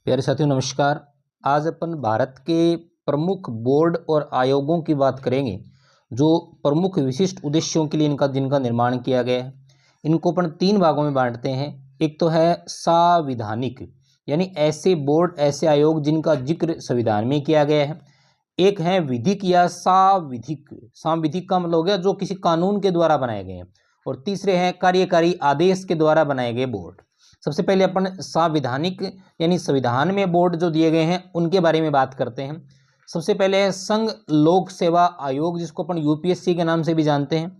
प्यारे साथियों नमस्कार। आज अपन भारत के प्रमुख बोर्ड और आयोगों की बात करेंगे जो प्रमुख विशिष्ट उद्देश्यों के लिए जिनका निर्माण किया गया है। इनको अपन तीन भागों में बांटते हैं। एक तो है संवैधानिक, यानी ऐसे बोर्ड ऐसे आयोग जिनका जिक्र संविधान में किया गया है। एक है विधिक या सांविधिक। सांविधिक का मतलब हो गया जो किसी कानून के द्वारा बनाए गए हैं। और तीसरे हैं कार्यकारी आदेश के द्वारा बनाए गए बोर्ड। सबसे पहले अपन संवैधानिक यानी संविधान में बोर्ड जो दिए गए हैं उनके बारे में बात करते हैं। सबसे पहले है संघ लोक सेवा आयोग, जिसको अपन यूपीएससी के नाम से भी जानते हैं।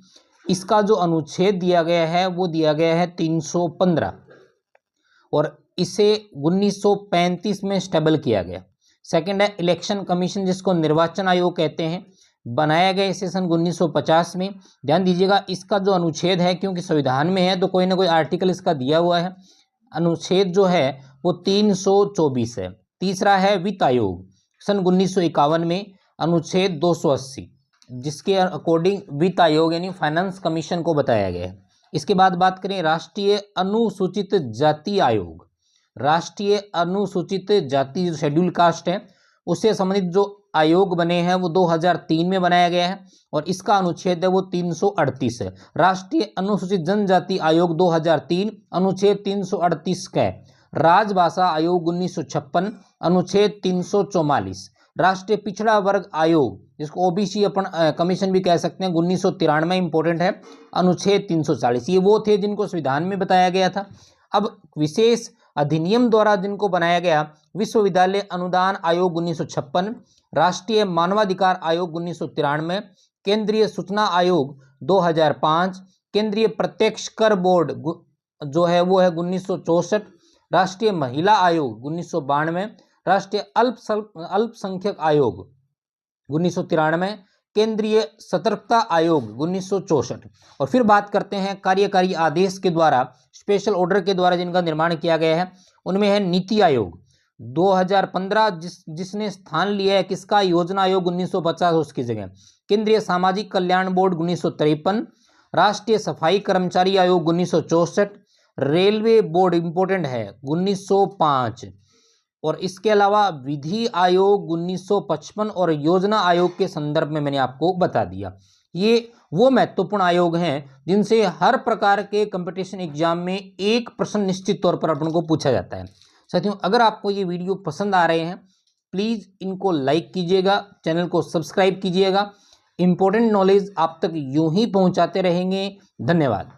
इसका जो अनुच्छेद दिया गया है वो दिया गया है 315 और इसे 1935 में स्टेबल किया गया। सेकंड है इलेक्शन कमीशन, जिसको निर्वाचन आयोग कहते हैं, बनाया गया इसे सन 1950 में। ध्यान दीजिएगा इसका जो अनुच्छेद है, क्योंकि संविधान में है तो कोई ना कोई आर्टिकल इसका दिया हुआ है। अनुच्छेद जो है वो 324 है। तीसरा है वित्त आयोग, सन 1951 में अनुच्छेद 280, जिसके अकॉर्डिंग वित्त आयोग यानी फाइनेंस कमीशन को बताया गया है। इसके बाद बात करें राष्ट्रीय अनुसूचित जाति आयोग। राष्ट्रीय अनुसूचित जाति जो शेड्यूल कास्ट है उससे संबंधित जो आयोग बने हैं वो 2003 में बनाया गया है और इसका अनुच्छेद है वो 338 है। राष्ट्रीय अनुसूचित जनजाति आयोग 2003 अनुच्छेद 338 का है। राजभाषा आयोग 1956 अनुच्छेद 344। राष्ट्रीय पिछड़ा वर्ग आयोग, जिसको ओबीसी अपन कमीशन भी कह सकते हैं, 1993 इंपॉर्टेंट है, अनुच्छेद 340। ये वो थे जिनको संविधान में बताया गया था। अब विशेष अधिनियम द्वारा जिनको बनाया गया, विश्वविद्यालय अनुदान आयोग 1956, राष्ट्रीय मानवाधिकार आयोग 1993, केंद्रीय सूचना आयोग 2005, केंद्रीय प्रत्यक्ष कर बोर्ड जो है वो है 1964, राष्ट्रीय महिला आयोग 1992, राष्ट्रीय अल्पसंख्यक आयोग 1993, केंद्रीय सतर्कता आयोग 1964। और फिर बात करते हैं कार्यकारी आदेश के द्वारा, स्पेशल ऑर्डर के द्वारा जिनका निर्माण किया गया है। उनमें है नीति आयोग 2015, जिसने स्थान लिया है किसका, योजना आयोग 1950 उसकी जगह। केंद्रीय सामाजिक कल्याण बोर्ड 1953, राष्ट्रीय सफाई कर्मचारी आयोग 1964, रेलवे बोर्ड इंपॉर्टेंट है 1905 और इसके अलावा विधि आयोग 1955 और योजना आयोग के संदर्भ में मैंने आपको बता दिया। ये वो महत्वपूर्ण आयोग हैं जिनसे हर प्रकार के कंपटीशन एग्जाम में एक प्रश्न निश्चित तौर पर अपन को पूछा जाता है। साथियों, अगर आपको ये वीडियो पसंद आ रहे हैं प्लीज़ इनको लाइक कीजिएगा, चैनल को सब्सक्राइब कीजिएगा। इंपॉर्टेंट नॉलेज आप तक यूं ही पहुंचाते रहेंगे। धन्यवाद।